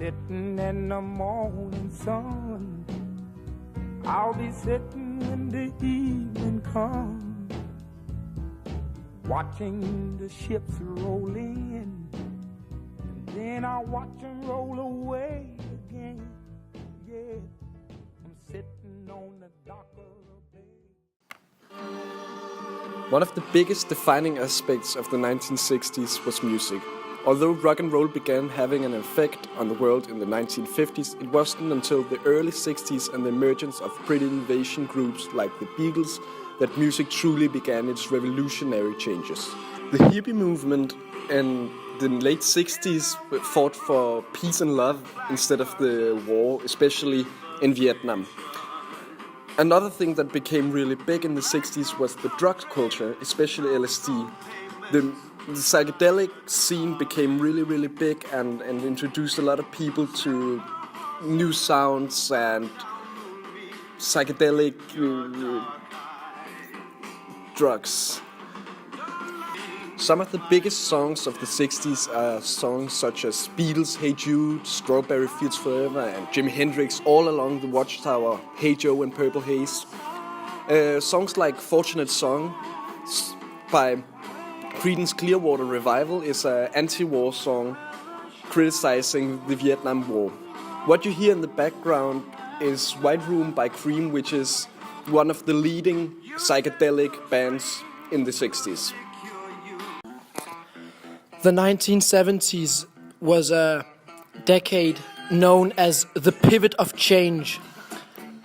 sitting in the morning sun. I'll be sitting when the evening comes, watching the ships roll in, and then I'll watch them roll away again. Yeah, I'm sitting on the dock of the bay. One of the biggest defining aspects of the 1960s was music. Although rock and roll began having an effect on the world in the 1950s, it wasn't until the early 60s and the emergence of pretty invasion groups like the Beatles that music truly began its revolutionary changes. The hippie movement in the late 60s fought for peace and love instead of the war, especially in Vietnam. Another thing that became really big in the 60s was the drug culture, especially LSD. The psychedelic scene became really big and introduced a lot of people to new sounds and psychedelic drugs. Some of the biggest songs of the 60s are songs such as Beatles' Hey Jude, Strawberry Fields Forever, and Jimi Hendrix, All Along the Watchtower, Hey Joe and Purple Haze. Songs like Fortunate Song by Creedence Clearwater Revival is an anti-war song criticizing the Vietnam War. What you hear in the background is White Room by Cream, which is one of the leading psychedelic bands in the 60s. The 1970s was a decade known as the pivot of change.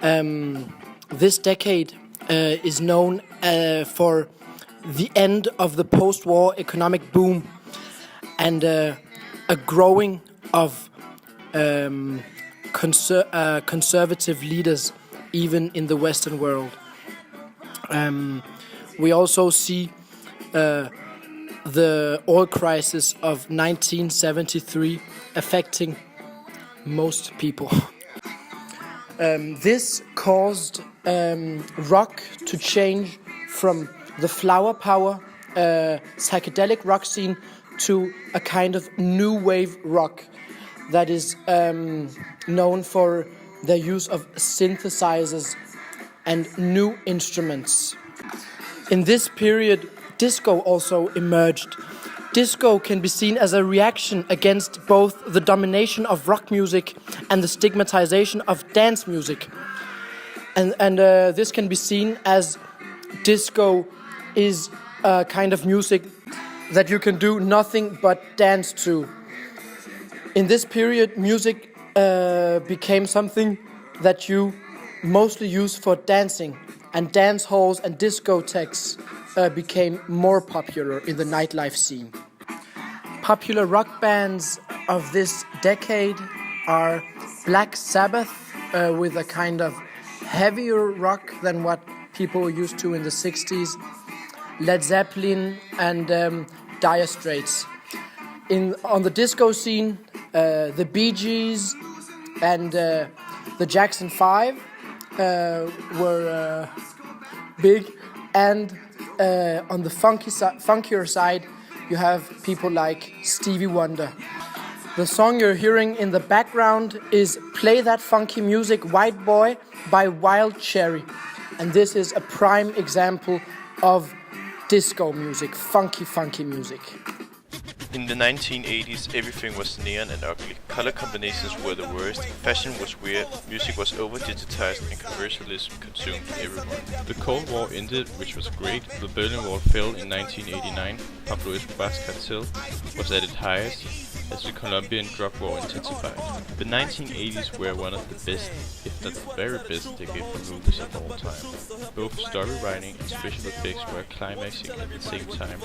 This decade is known for the end of the post-war economic boom and a growing of conservative leaders even in the Western world. We also see the oil crisis of 1973 affecting most people. This caused rock to change from the flower power psychedelic rock scene to a kind of new wave rock that is known for the use of synthesizers and new instruments. In this period, disco also emerged. Disco can be seen as a reaction against both the domination of rock music and the stigmatization of dance music. And this can be seen as disco is a kind of music that you can do nothing but dance to. In this period, music became something that you mostly use for dancing, and dance halls and discotheques became more popular in the nightlife scene. Popular rock bands of this decade are Black Sabbath, with a kind of heavier rock than what people were used to in the 60s, Led Zeppelin and Dire Straits. On the disco scene, the Bee Gees and the Jackson 5 were big, and on the funkier side, you have people like Stevie Wonder. The song you're hearing in the background is Play That Funky Music, White Boy by Wild Cherry. And this is a prime example of disco music, funky music. In the 1980s, everything was neon and ugly. Color combinations were the worst, fashion was weird, music was over-digitized, and commercialism consumed everyone. The Cold War ended, which was great. The Berlin Wall fell in 1989. Pablo Escobar's cartel was at its highest as the Colombian drug war intensified. The 1980s were one of the best, if not the very best, decade for movies of all time. Both story writing and special effects were climaxing at the same time,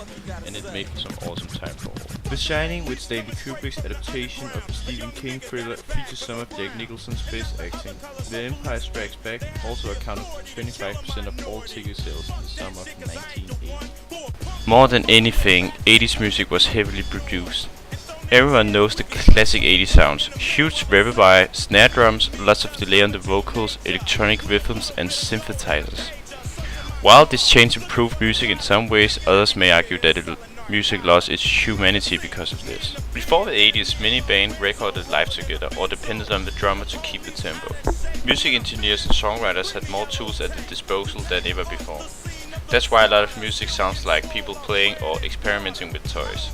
and it made for some awesome time for all. The Shining, with Stanley Kubrick's adaptation of the Stephen King thriller, features some of Jack Nicholson's best acting. The Empire Strikes Back also accounted for 25% of all ticket sales in the summer of 1980. More than anything, 80s music was heavily produced. Everyone knows the classic 80s sounds. Huge reverb, snare drums, lots of delay on the vocals, electronic rhythms and synthesizers. While this change improved music in some ways, others may argue that it music lost its humanity because of this. Before the 80s, many bands recorded live together or depended on the drummer to keep the tempo. Music engineers and songwriters had more tools at their disposal than ever before. That's why a lot of music sounds like people playing or experimenting with toys.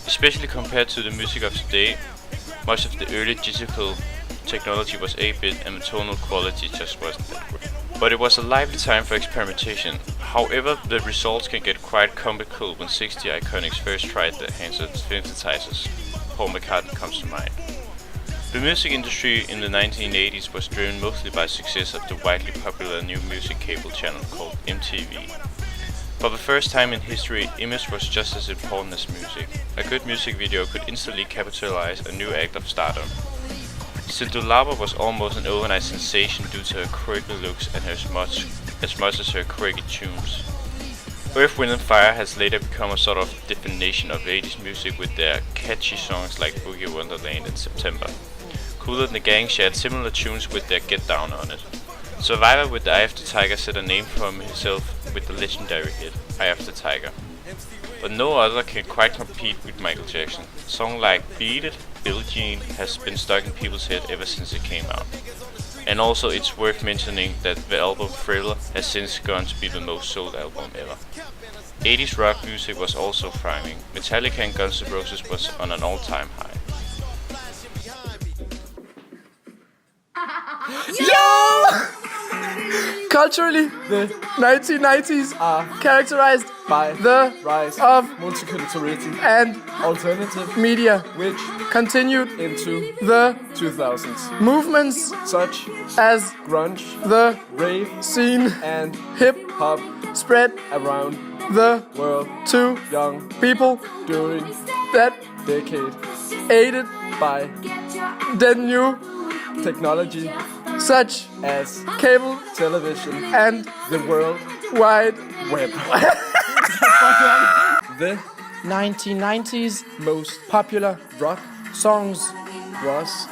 Especially compared to the music of today, much of the early digital technology was 8-bit and the tonal quality just wasn't that great. But it was a lively time for experimentation. However, the results can get quite comical when 60 Iconics first tried their hands at synthesizers. Paul McCartney comes to mind. The music industry in the 1980s was driven mostly by success of the widely popular new music cable channel called MTV. For the first time in history, image was just as important as music. A good music video could instantly capitalize a new act of stardom. Cyndi Lauper was almost an overnight sensation due to her quirky looks and as much as her quirky tunes. Earth, Wind and Fire has later become a sort of definition of 80s music with their catchy songs like Boogie Wonderland and September. Kool and the Gang shared similar tunes with their Get Down on It. Survivor with the Eye of the Tiger set a name for himself with the legendary hit, Eye of the Tiger. But no other can quite compete with Michael Jackson. A song like Beat It, Billie Jean has been stuck in people's head ever since it came out. And also it's worth mentioning that the album Thriller has since gone to be the most sold album ever. 80s rock music was also thriving. Metallica and Guns N' Roses was on an all-time high. Yo! Culturally, the 1990s are characterized By the rise of multiculturality, and alternative, media which continued into the 2000s, movements such as grunge, the rave, scene and hip hop spread around the world to young people during that decade aided by the new technology such as cable television, and the World wide Web. The 1990s most popular rock songs was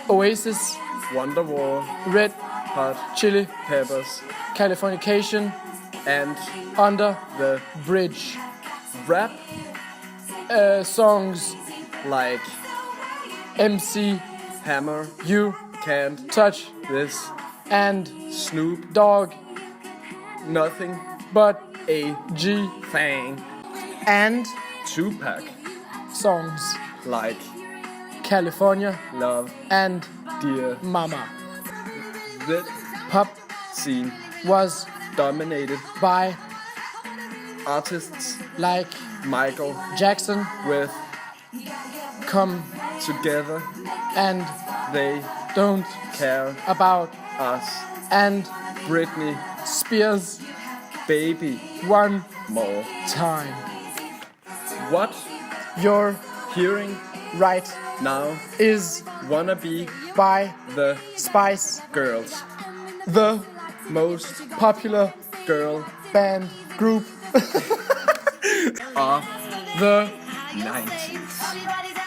Oasis, Wonderwall, Red Hot Chili, Peppers, Californication, and Under the Bridge. rap Songs like MC Hammer, You Can't Touch This, and Snoop Dog Nothing, But A G Fang, and Tupac songs like California Love, and Dear. Mama. The Pop scene was dominated by artists like Michael Jackson, with Come Together and They Don't Care About, Us, and Britney Spears Baby One More Time. What You're hearing right now is wanna be by the Spice Girls, the most popular girl band group of the 90s.